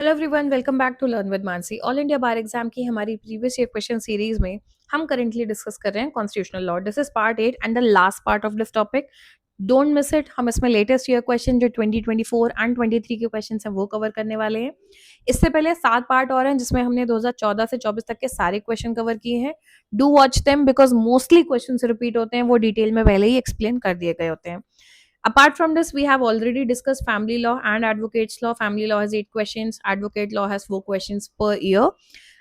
Hello everyone, welcome back to learn with Mansi. All India bar exam की हमारी previous year question series में हम currently discuss कर रहे हैं constitutional law. This is part 8 and the last part of this topic. Don't miss it. हम इसमें latest year question जो 2024 एंड 23 के क्वेश्चन हैं वो कवर करने वाले हैं। इससे पहले 7 पार्ट और हैं जिसमें हमने 2014 से 24 तक के सारे क्वेश्चन कवर किए हैं। Do watch them because mostly question repeat होते हैं, वो डिटेल में पहले ही एक्सप्लेन कर दिए गए होते हैं। Apart from this, we have already discussed family law and advocates law. Family law has 8 questions, advocate law has 4 questions per year.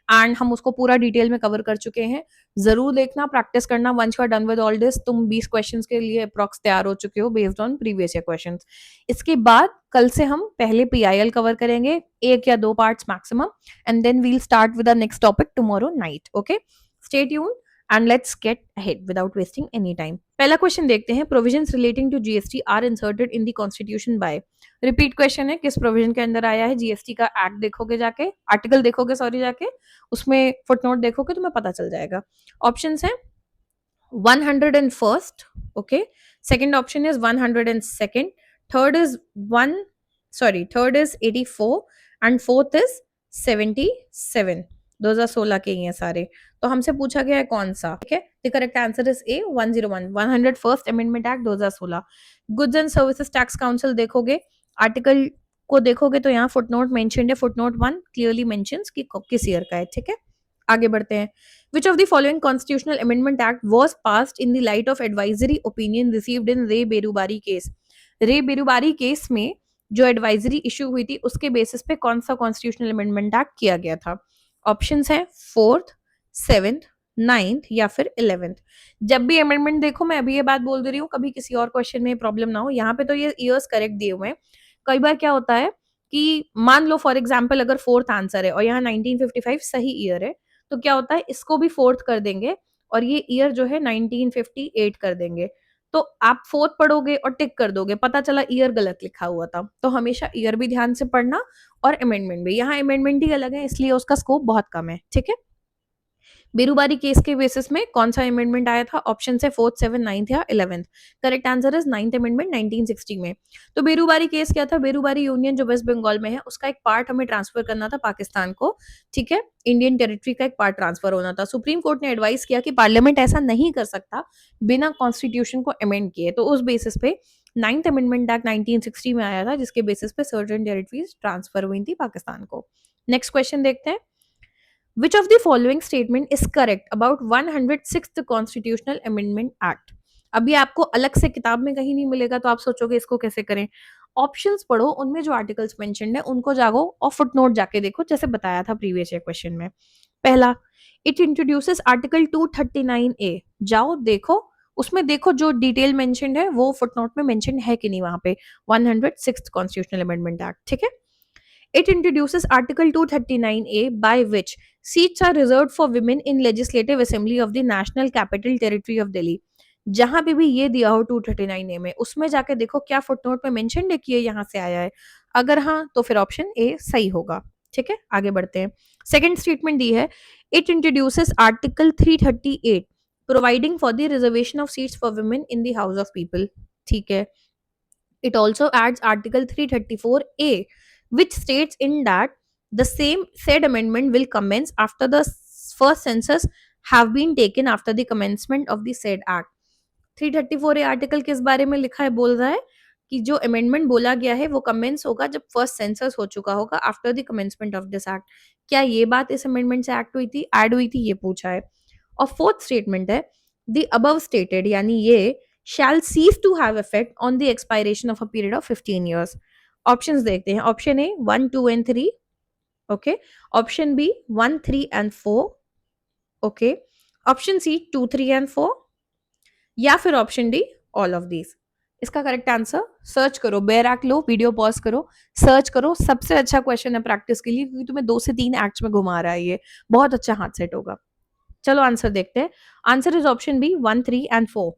And हम उसको पूरा डिटेल में कवर कर चुके हैं। जरूर देखना, प्रैक्टिस करना। Once you are done with all this, तुम 20 क्वेश्चंस के लिए अप्रॉक्स तैयार हो चुके हो based on previous year questions. इसके बाद कल से हम पहले पीआईएल कवर करेंगे, 1 या 2 parts maximum, and then we'll start with the next topic tomorrow night. Okay, stay tuned and let's get ahead without wasting any time. पहला क्वेश्चन देखते हैं। Provisions relating to GST are inserted in the constitution by. Repeat question है, किस provision के अंदर आया है। GST का एक्ट देखोगे जाके, आर्टिकल देखोगे सॉरी जाके, उसमें फुटनोट देखोगे तुम्हें पता चल जाएगा। ऑप्शंस हैं 101st, okay, second option is 102nd, third is 84 and fourth is 77। 2016 के ही हैं सारे। तो हमसे पूछा गया है कौन सा, ठीक है। The correct answer is a 101, 101st amendment act 2016। Goods and services tax council देखोगे, आर्टिकल को देखोगे तो यहाँ फुटनोट मेंशन्ड है। फुटनोट 1 क्लियरली मेंशंस कि किस ईयर का है, ठीक है। आगे बढ़ते हैं। Which of the following constitutional amendment act was passed in the light of advisory opinion received in रे बेरुबारी केस। रे बेरुबारी केस में जो एडवाइजरी इशू हुई थी उसके बेसिस पे कौन सा कॉन्स्टिट्यूशनल अमेंडमेंट एक्ट किया गया था। ऑप्शंस हैं 4th, 7th, 9th या फिर 11th। जब भी अमेंडमेंट देखो, मैं अभी ये बात बोल दे रही हूँ, कभी किसी और क्वेश्चन में प्रॉब्लम ना हो। यहाँ पे तो ये ईयर्स करेक्ट दिए हुए हैं। कई बार क्या होता है कि मान लो फॉर एग्जाम्पल अगर 4th आंसर है और यहाँ 1955 सही ईयर है, तो क्या होता है इसको भी 4th कर देंगे और ये ईयर जो है 1958 कर देंगे। तो आप 4th पढ़ोगे और टिक कर दोगे, पता चला ईयर गलत लिखा हुआ था। तो हमेशा ईयर भी ध्यान से पढ़ना और अमेंडमेंट भी। यहाँ अमेंडमेंट ही अलग है इसलिए उसका स्कोप बहुत कम है, ठीक है। बेरुबारी केस के बेसिस में कौन सा अमेंडमेंट आया था। ऑप्शन है 4th, 7th, 9th या 11th। Correct answer is 9th amendment 1960 में। तो बेरुबारी केस क्या था। बेरुबारी यूनियन जो वेस्ट बंगाल में है उसका एक पार्ट हमें ट्रांसफर करना था पाकिस्तान को, ठीक है। इंडियन टेरिटरी का एक पार्ट ट्रांसफर होना था। सुप्रीम कोर्ट ने एडवाइस किया कि पार्लियामेंट ऐसा नहीं कर सकता बिना कॉन्स्टिट्यूशन को अमेंड किए। तो उस बेसिस पे 9th अमेंडमेंट एक्ट 1960 में आया था जिसके बेसिस पे सर्टेन टेरिटरीज ट्रांसफर हुई थी पाकिस्तान को। नेक्स्ट क्वेश्चन देखते हैं। Which of the following statement is correct about 106th Constitutional Amendment Act? अभी आपको अलग से किताब में कहीं नहीं मिलेगा तो आप सोचोगे इसको कैसे करें। ऑप्शंस पढ़ो, उनमें जो आर्टिकल्स मेंशन्ड है उनको जागो और फुटनोट जाके देखो जैसे बताया था प्रीवियस ईयर क्वेश्चन में। पहला, इट इंट्रोड्यूसेस आर्टिकल 239A। जाओ देखो, उसमें देखो जो डिटेल मेंशन्ड है वो फुटनोट में मेंशन है कि नहीं वहां पे। 106th कॉन्स्टिट्यूशनल अमेंडमेंट एक्ट, ठीक है। It introduces Article 239A by which seats are reserved for women in Legislative Assembly of the National Capital Territory of Delhi। जहां पे भी ये दिया हो 239A में, उसमें जाके देखो क्या फुटनोट में मेंशन है कि ये यहाँ से आया है। अगर हाँ तो फिर ऑप्शन ए सही होगा, ठीक है। आगे बढ़ते हैं। सेकंड स्टेटमेंट दी है, it introduces article 338 providing for the reservation of seats for women in the house of people, ठीक है। It also adds Article 334A, which states in that the same said amendment will commence after the first census have been taken after the commencement of the said act। 334A article किस बारे में लिखा है, बोल रहा है कि जो अमेंडमेंट बोला गया है वो कमेंस होगा जब फर्स्ट सेंसस हो चुका होगा after the commencement of this act. क्या ये बात इस अमेंडमेंट से एक्ट हुई थी, ऐड हुई थी, ये पूछा है। और फोर्थ स्टेटमेंट है, द अबव स्टेटेड यानी ये shall cease to have effect on the expiration of a period of 15 years। Options देखते हैं। Option A 1, 2 and 3, okay. Option B 1, 3 and 4, okay. Option C 2, 3 and 4 या फिर option D all of these. इसका correct answer search करो, bare act लो, video pause करो, search करो। सबसे अच्छा क्वेश्चन है प्रैक्टिस के लिए क्योंकि तुम्हें 2 से 3 एक्ट्स में घुमा रहा है, ये बहुत अच्छा हाथ सेट होगा। चलो आंसर देखते हैं। Answer is option B 1, 3 and 4।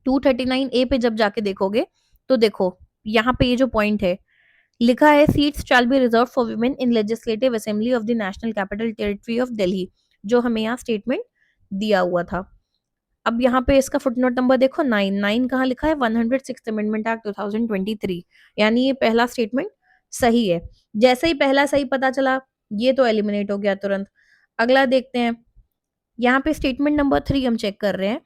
239A पे जब जाके देखोगे तो देखो यहाँ पे ये जो पॉइंट है लिखा है, seats shall be reserve for women in legislative assembly of the national capital territory of Delhi, जो हमें यहाँ स्टेटमेंट दिया हुआ था। अब यहाँ पे इसका फुटनोट नंबर देखो 9 कहाँ लिखा है, 106th अमेंडमेंट एक्ट 2023, यानी ये पहला स्टेटमेंट सही है। जैसे ही पहला सही पता चला, ये तो एलिमिनेट हो गया तुरंत। अगला देखते हैं। यहाँ पे स्टेटमेंट नंबर 3 हम चेक कर रहे हैं।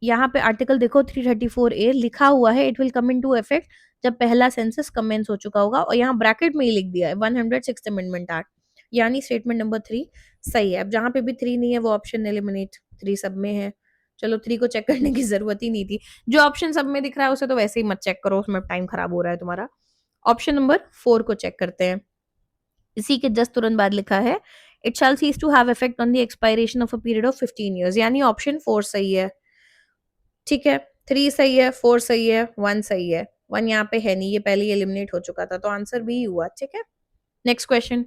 यहाँ पे आर्टिकल देखो 334A लिखा हुआ है, it will come into effect जब पहला सेंसस कमेंस हो चुका होगा, और यहाँ ब्रैकेट में ही लिख दिया है 106th अमेंडमेंट एक्ट, यानी स्टेटमेंट नंबर 3 सही है। अब जहाँ पे भी 3 नहीं है वो ऑप्शन एलिमिनेट, 3 सब में है। चलो 3 को चेक करने की जरूरत ही नहीं थी। जो ऑप्शन सब में दिख रहा है उसे तो वैसे ही मत चेक करो, उसमें टाइम खराब हो रहा है तुम्हारा। ऑप्शन नंबर 4 को चेक करते हैं। इसी के जस्ट तुरंत बाद लिखा है it shall cease to have effect on the expiration of a period of 15 years, यानी ऑप्शन 4 सही है। ठीक है, 3 सही है, 4 सही है, 1 सही है। 1 यहाँ पे है नहीं, ये पहले ही एलिमिनेट हो चुका था, तो आंसर बी हुआ। ठीक है, next question.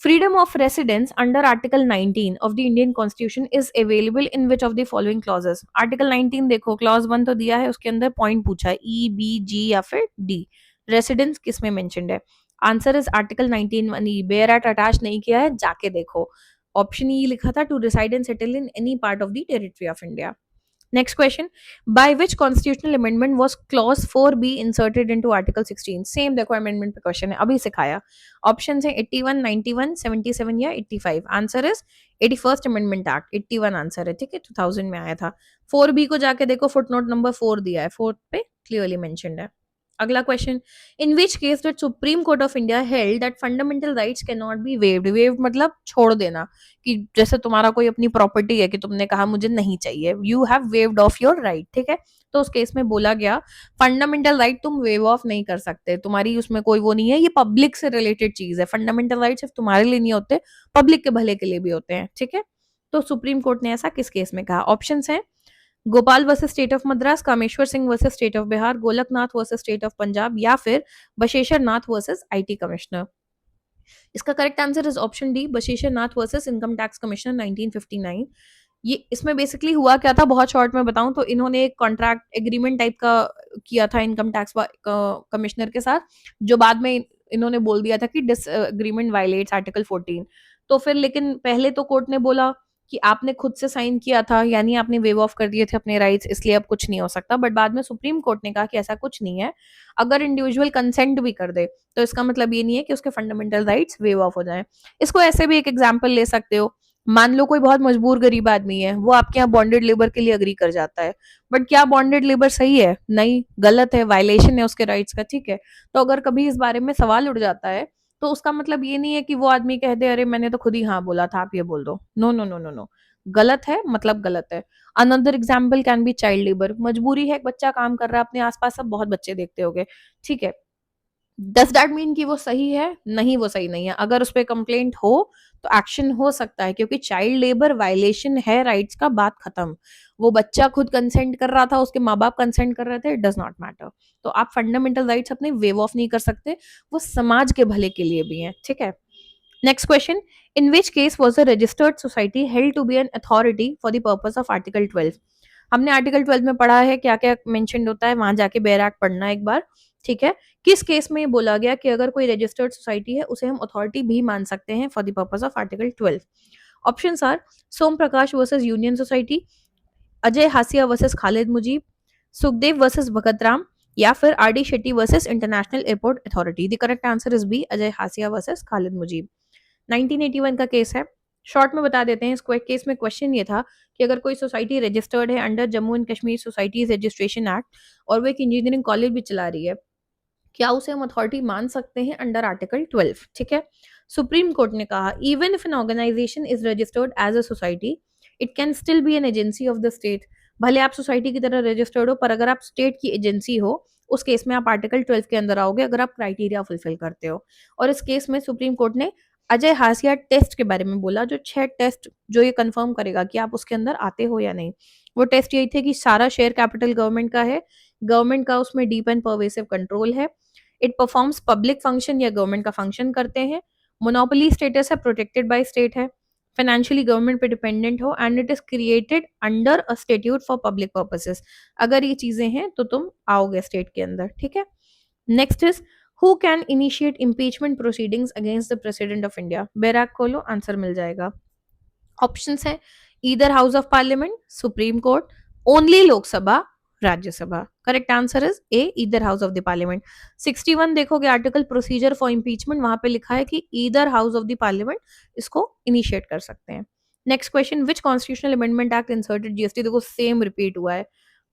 Freedom of residence under article 19 of the Indian constitution is available in which of the following clauses. Article 19 देखो, क्लॉज 1 तो दिया है, उसके अंदर पॉइंट पूछा है ई, बी, जी या फिर डी। रेसिडेंस किस में मेंशन्ड है? Answer is article 19 1 E. Bare act attach नहीं किया है, जाके देखो। ऑप्शन ई लिखा था to reside and settle in any part of the territory of India. Next question. By which constitutional amendment was clause 4B inserted into Article 16? Same देखो amendment पे question है, अभी सिखाया। Options है 81, 91, 77 या 85। Answer is 81st Amendment Act। 81 answer है, ठीक है, 2000 में आया था। 4B को जाके देखो, फुटनोट नंबर 4 दिया है, 4 पे क्लियरली मेंशन्ड है। अगला question. In which case that supreme court of India held that fundamental rights can not be waived. Waived मतलब छोड़ देना, कि जैसे तुम्हारा कोई अपनी प्रॉपर्टी है कि तुमने कहा मुझे नहीं चाहिए, you have waived of your right. ठीक है, तो उस केस में बोला गया फंडामेंटल राइट तुम वेव ऑफ नहीं कर सकते, तुम्हारी उसमें कोई वो नहीं है, ये पब्लिक से रिलेटेड चीज है। फंडामेंटल राइट सिर्फ तुम्हारे लिए नहीं होते, पब्लिक के भले के लिए भी होते हैं। ठीक है, तो सुप्रीम कोर्ट ने ऐसा किस केस में कहा? ऑप्शन है Gopal versus state of Madras, Kameshwar Singh versus state of Bihar, Golaknath versus state of Punjab या फिर Basheshwar Nath versus IT commissioner. इसका correct answer is option D, Basheshwar Nath versus income tax commissioner 1959। ये इसमें बेसिकली हुआ क्या था, बहुत शॉर्ट में बताऊं तो इन्होंने एक कॉन्ट्रैक्ट एग्रीमेंट टाइप का किया था इनकम टैक्स कमिश्नर के साथ, जो बाद में इन्होंने बोल दिया था कि डिस एग्रीमेंट वायलेट्स आर्टिकल 14। तो फिर लेकिन पहले तो कोर्ट ने बोला कि आपने खुद से साइन किया था, यानी आपने वेव ऑफ कर दिए थे अपने राइट्स, इसलिए अब कुछ नहीं हो सकता। बट बाद में सुप्रीम कोर्ट ने कहा कि ऐसा कुछ नहीं है, अगर इंडिविजुअल कंसेंट भी कर दे तो इसका मतलब ये नहीं है कि उसके फंडामेंटल राइट्स वेव ऑफ हो जाएं। इसको ऐसे भी एक एग्जांपल ले सकते हो। मान लो कोई बहुत मजबूर गरीब आदमी है, वो आपके यहाँ बॉन्डेड लेबर के लिए अग्री कर जाता है, बट क्या बॉन्डेड लेबर सही है? नहीं, गलत है, वायलेशन है उसके राइट्स का। ठीक है, तो अगर कभी इस बारे में सवाल उठ जाता है तो उसका मतलब ये नहीं है कि वो आदमी कह दे अरे मैंने तो खुद ही हाँ बोला था, आप ये बोल दो। No no no no no, गलत है मतलब गलत है। Another example can be child labour. मजबूरी है, एक बच्चा काम कर रहा है, अपने आसपास सब बहुत बच्चे देखते होगे, ठीक है, डज दैट मीन कि वो सही है? नहीं, वो सही नहीं है। अगर उस पर कंप्लेंट हो तो एक्शन हो सकता है, क्योंकि चाइल्ड लेबर वायलेशन है राइट्स का, बात खत्म। वो बच्चा खुद कंसेंट कर रहा था, उसके माँ बाप कंसेंट कर रहे थे, इट डज नॉट मैटर। तो आप फंडामेंटल राइट्स अपने वेव ऑफ नहीं कर सकते, वो समाज के भले के लिए भी हैं। ठीक है, next question. In which case was a registered society held to be an authority for the purpose of article 12। हमने आर्टिकल 12 में पढ़ा है क्या क्या मेंशन होता है, वहां जाके बेयर एक्ट पढ़ना एक बार। ठीक है, किस केस में बोला गया कि अगर कोई रजिस्टर्ड सोसाइटी है उसे हम अथॉरिटी भी मान सकते हैं for the purpose of article 12? Options are Som Prakash versus union society, Ajay Hasia versus Khalid Mujib, Sukhdev versus Bhagat Ram या फिर R D Shetty versus international airport authority. The correct answer is B, Ajay Hasia versus Khalid Mujib. 1981 का केस है, शॉर्ट में बता देते हैं। इस केस में क्वेश्चन ये था कि अगर कोई सोसाइटी रजिस्टर्ड है under Jammu and Kashmir societies registration act और वो एक इंजीनियरिंग कॉलेज भी चला रही है, क्या उसे हम अथॉरिटी मान सकते हैं अंडर आर्टिकल 12? ठीक है, सुप्रीम कोर्ट ने कहा even if an organisation is registered as a society it can still be an agency of the state. भले आप सोसाइटी की तरह रजिस्टर्ड हो, पर अगर आप स्टेट की एजेंसी हो उस केस में आप आर्टिकल 12 के अंदर आओगे, अगर आप क्राइटेरिया फुलफिल करते हो। और इस केस में सुप्रीम कोर्ट ने अजय हासिया टेस्ट के बारे में बोला, जो 6 टेस्ट जो ये कंफर्म करेगा कि आप उसके अंदर आते हो या नहीं। वो टेस्ट यही थे कि सारा शेयर कैपिटल गवर्नमेंट का है, गवर्नमेंट का उसमें डीप एंड परवेसिव कंट्रोल है, इट परफॉर्म्स पब्लिक फंक्शन या गवर्नमेंट का फंक्शन करते हैं, मोनोपोली स्टेटस है, प्रोटेक्टेड बाय स्टेट है, फाइनेंशियली गवर्नमेंट पे डिपेंडेंट हो and it is created under a statute for public purposes. अगर ये चीजें हैं तो तुम आओगे स्टेट के अंदर। ठीक है, next is who can initiate impeachment proceedings against the president of India. बैराक खोलो, आंसर मिल जाएगा। ऑप्शंस है either house of parliament, supreme court, only Lok Sabha Rajya Sabha. Correct answer is a, either house of the parliament. 61 देखोगे article procedure for impeachment, वहां पे लिखा है कि either house of the parliament इसको इनिशिएट कर सकते हैं। Next question, which constitutional amendment act inserted GST? देखो सेम रिपीट हुआ है।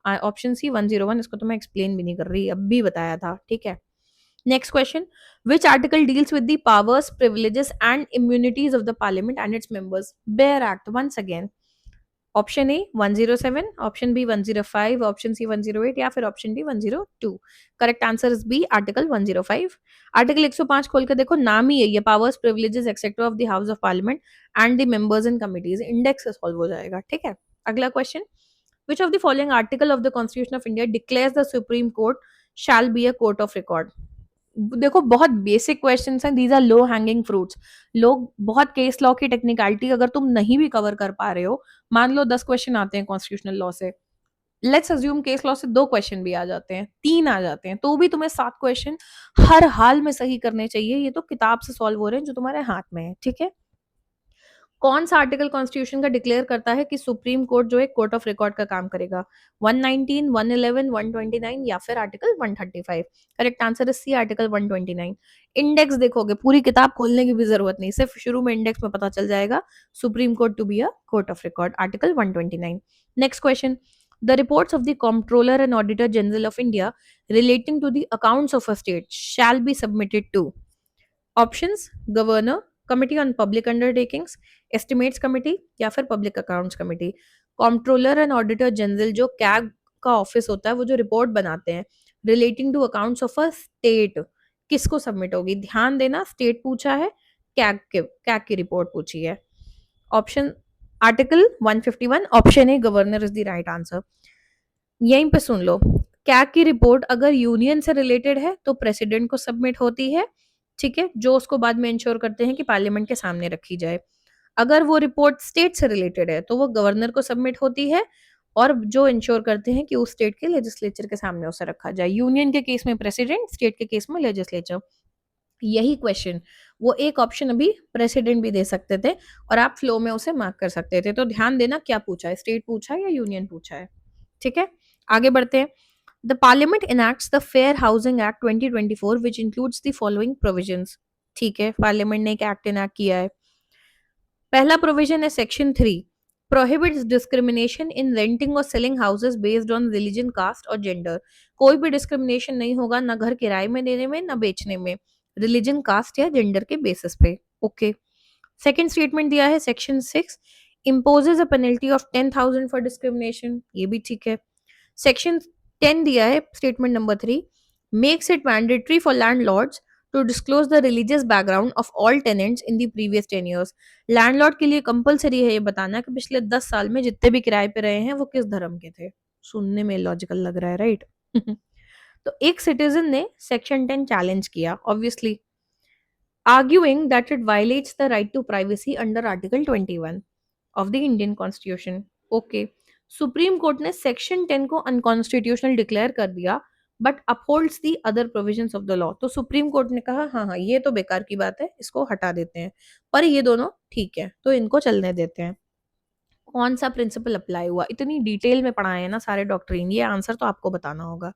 ऑप्शन सी 101, इसको तो मैं एक्सप्लेन भी नहीं कर रही, अब भी बताया था, ठीक है। Next question, which article deals with the powers, privileges and immunities of the parliament and its members? Bear Act, once again. Option A 107, option B 105, option C 108 या फिर option D 102। Correct answer is B, article 105। Article 105 खोल के देखो, नाम ही है ये, powers, privileges etcetera of the house of parliament and the members and committees, index से सॉल्व हो जाएगा, ठीक है। अगला question, which of the following article of the constitution of india declares the supreme court shall be a court of record? देखो बहुत basic questions हैं, these are low hanging fruits. लोग बहुत केस लॉ की टेक्निकलिटी अगर तुम नहीं भी कवर कर पा रहे हो, मान लो 10 क्वेश्चन आते हैं कॉन्स्टिट्यूशनल लॉ से, लेट्स अज्यूम केस लॉ से 2 क्वेश्चन भी आ जाते हैं, 3 आ जाते हैं, तो भी तुम्हें 7 क्वेश्चन हर हाल में सही करने चाहिए। ये तो किताब से सॉल्व हो रहे हैं जो तुम्हारे हाथ में है, ठीक है। कौन सा आर्टिकल कॉन्स्टिट्यूशन का डिक्लेयर करता है कि सुप्रीम कोर्ट जो है कोर्ट ऑफ रिकॉर्ड का काम करेगा? 119, 111, 129 या फिर article 135? Correct answer is C, article 129। Index देखोगे, पूरी किताब खोलने की भी जरूरत नहीं, सिर्फ शुरू में इंडेक्स में पता चल जाएगा supreme court to be a court of record, article 129। Next question, the reports of the comptroller and auditor general of india relating to the accounts of a state shall be submitted to options, governor, committee on public undertakings, estimates committee या फिर public accounts committee. Comptroller and auditor general जो CAG का office होता है, वो जो report बनाते हैं relating to accounts of a state, किसको सबमिट होगी? ध्यान देना, स्टेट पूछा है, कैग की रिपोर्ट पूछी है। Option, article 151, option a governor is the right answer. यहीं पे सुन लो, कैग की रिपोर्ट अगर यूनियन से रिलेटेड है तो प्रेसिडेंट को सबमिट होती है, ठीक है, जो उसको बाद में इंश्योर करते हैं कि पार्लियामेंट के सामने रखी जाए। अगर वो रिपोर्ट स्टेट से रिलेटेड है तो वो गवर्नर को सबमिट होती है, और जो इंश्योर करते हैं कि उस स्टेट के लेजिस्लेचर के सामने उसे रखा जाए। यूनियन के केस में प्रेसिडेंट, स्टेट के केस में लेजिस्लेचर। यही क्वेश्चन वो एक ऑप्शन अभी प्रेसिडेंट भी दे सकते थे और आप फ्लो में उसे मार्क कर सकते थे। तो ध्यान देना क्या पूछा है, स्टेट पूछा है या यूनियन पूछा है, ठीक है। आगे बढ़ते हैं। The parliament enacts the fair housing act 2024 which includes the following provisions. ठीक है, पार्लियामेंट ने एक एक्ट इनैक्ट किया है। पहला प्रोविजन है section 3, prohibits discrimination in renting और selling houses based on religion, caste और जेंडर। कोई भी डिस्क्रिमिनेशन नहीं होगा, ना घर किराए में देने में, ना बेचने में, रिलीजन, कास्ट या जेंडर के बेसिस पे। ओके। सेकेंड स्टेटमेंट दिया है section 6, imposes a penalty of 10,000 for discrimination, ये भी ठीक है। सेक्शन 10 दिया है statement number 3, makes it mandatory for landlords to disclose the religious background of all tenants in the previous 10 years। Landlord के लिए कंपलसरी है ये बताना कि पिछले 10 साल में जितने भी किराए पे रहे हैं वो किस धर्म के थे। सुनने में लॉजिकल लग रहा है, राइट? तो एक सिटीजन ने सेक्शन 10 चैलेंज किया, obviously, arguing that it violates the right to privacy under Article 21 of the Indian Constitution. Okay. Supreme court ने सेक्शन 10 को अनकॉन्स्टिट्यूशनल डिक्लेयर कर दिया but upholds the other provisions of the law. तो supreme court ने कहा हाँ हाँ ये तो बेकार की बात है, इसको हटा देते हैं, पर ये दोनों ठीक है तो इनको चलने देते हैं। कौन सा प्रिंसिपल अप्लाई हुआ? इतनी डिटेल में पढ़ाए हैं ना सारे डॉक्ट्रिन, ये आंसर तो आपको बताना होगा।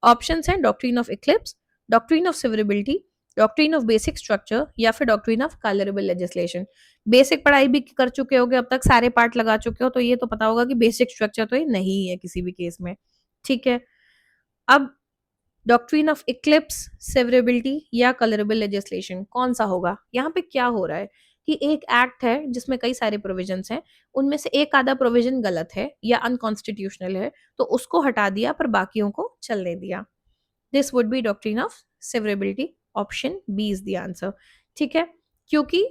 ऑप्शंस हैं doctrine of eclipse, doctrine of severability, doctrine of basic structure या फिर doctrine of colourable legislation. Basic पढ़ाई भी कर चुके होगे अब तक, सारे पार्ट लगा चुके हो, तो ये तो पता होगा कि बेसिक स्ट्रक्चर तो ये नहीं है किसी भी केस में, ठीक है। अब डॉक्ट्रिन ऑफ इक्लिप्स, सेवरेबिलिटी या कलरेबल लेजिस्लेशन, कौन सा होगा? यहाँ पे क्या हो रहा है कि एक एक्ट है जिसमें कई सारे प्रोविजंस हैं, उनमें से एक आधा प्रोविजन गलत है या अनकॉन्स्टिट्यूशनल है, तो उसको हटा दिया पर बाकियों को चलने दिया। This would be doctrine of severability, option B is the answer, ठीक है। क्योंकि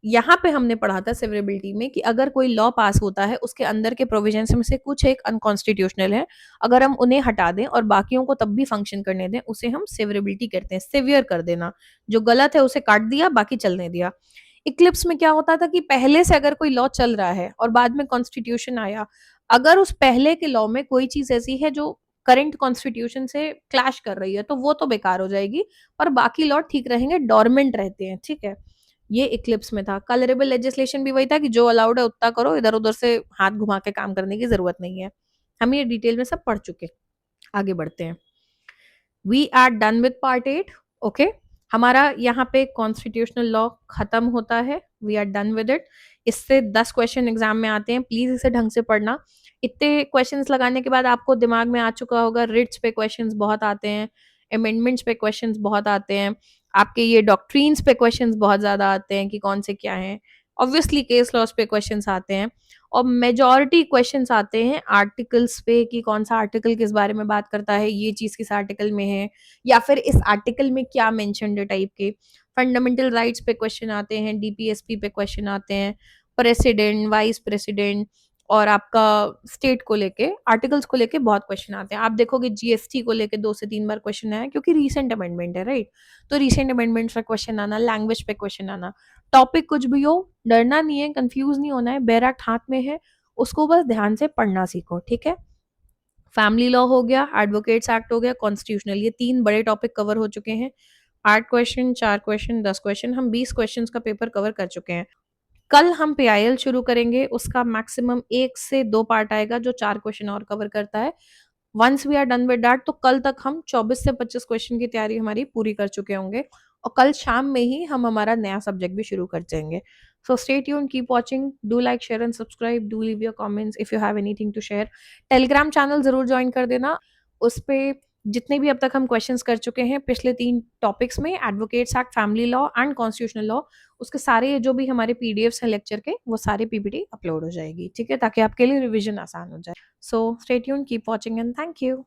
यहाँ पे हमने पढ़ा था सेवरेबिलिटी में कि अगर कोई लॉ पास होता है उसके अंदर के प्रोविजंस में से कुछ एक अनकॉन्स्टिट्यूशनल है, अगर हम उन्हें हटा दें और बाकियों को तब भी फंक्शन करने दें, उसे हम सेवरेबिलिटी कहते हैं, सेवियर कर देना। जो गलत है उसे काट दिया, बाकी चलने दिया। इक्लिप्स में क्या होता था कि पहले से अगर कोई लॉ चल रहा है और बाद में कॉन्स्टिट्यूशन आया, अगर उस पहले के लॉ में कोई चीज ऐसी है जो करंट कॉन्स्टिट्यूशन से क्लैश कर रही है तो वो तो बेकार हो जाएगी, पर बाकी लॉ ठीक रहेंगे, डॉर्मेंट रहते हैं, ठीक है। ये इक्लिप्स में था। कलरेबल लेजिस्लेशन भी वही था कि जो अलाउड है उतना करो, इधर उधर से हाथ घुमा के काम करने की जरूरत नहीं है। हम ये डिटेल में सब पढ़ चुके। आगे बढ़ते हैं। We are done with part 8। Okay, हमारा यहाँ पे कॉन्स्टिट्यूशनल लॉ खत्म होता है। We are done with it. इससे 10 क्वेश्चन एग्जाम में आते हैं, प्लीज इसे ढंग से पढ़ना। इतने क्वेश्चंस लगाने के बाद आपको दिमाग में आ चुका होगा रिट्स पे क्वेश्चंस बहुत आते हैं, अमेंडमेंट्स पे क्वेश्चंस बहुत आते हैं, आपके ये डॉक्ट्रीन्स पे क्वेश्चंस बहुत ज्यादा आते हैं कि कौन से क्या हैं, ऑब्वियसली केस लॉस पे क्वेश्चंस आते हैं, और मेजॉरिटी क्वेश्चंस आते हैं आर्टिकल्स पे कि कौन सा आर्टिकल किस बारे में बात करता है, ये चीज किस आर्टिकल में है, या फिर इस आर्टिकल में क्या मेंशन्ड है टाइप के। फंडामेंटल राइट्स पे क्वेश्चन आते हैं, डीपीएसपी पे क्वेश्चन आते हैं, प्रेसिडेंट, वाइस प्रेसिडेंट, और आपका स्टेट को लेके, आर्टिकल्स को लेके बहुत क्वेश्चन आते हैं। आप देखोगे जीएसटी को लेके 2 से 3 बार क्वेश्चन आया, क्योंकि रीसेंट अमेंडमेंट है, राइट। तो रीसेंट अमेंडमेंट पे क्वेश्चन आना, लैंग्वेज पे क्वेश्चन आना, टॉपिक कुछ भी हो, डरना नहीं है, कंफ्यूज नहीं होना है, बैर एक्ट हाथ में है, उसको बस ध्यान से पढ़ना सीखो, ठीक है। फैमिली लॉ हो गया, एडवोकेट्स एक्ट हो गया, कॉन्स्टिट्यूशनल, ये 3 बड़े टॉपिक कवर हो चुके हैं। 8 क्वेश्चन, 4 क्वेश्चन, 10 क्वेश्चन, हम 20 क्वेश्चन का पेपर कवर कर चुके हैं। कल हम पीआईएल शुरू करेंगे, उसका मैक्सिमम 1 से 2 पार्ट आएगा जो 4 क्वेश्चन और कवर करता है। Once we are done with that, तो कल तक हम 24 से 25 क्वेश्चन की तैयारी हमारी पूरी कर चुके होंगे, और कल शाम में ही हम हमारा नया सब्जेक्ट भी शुरू कर देंगे। So stay tune, keep watching, do like, share and subscribe, do leave your comments if you have anything to share. Telegram channel जरूर ज्वाइन कर देना, उस पे जितने भी अब तक हम क्वेश्चंस कर चुके हैं पिछले 3 टॉपिक्स में, advocates act, family law and constitutional law, उसके सारे जो भी हमारे पीडीएफ्स हैं लेक्चर के, वो सारे पीपीटी अपलोड हो जाएगी, ठीक है, ताकि आपके लिए रिवीजन आसान हो जाए। सो stay tune, keep watching and thank you.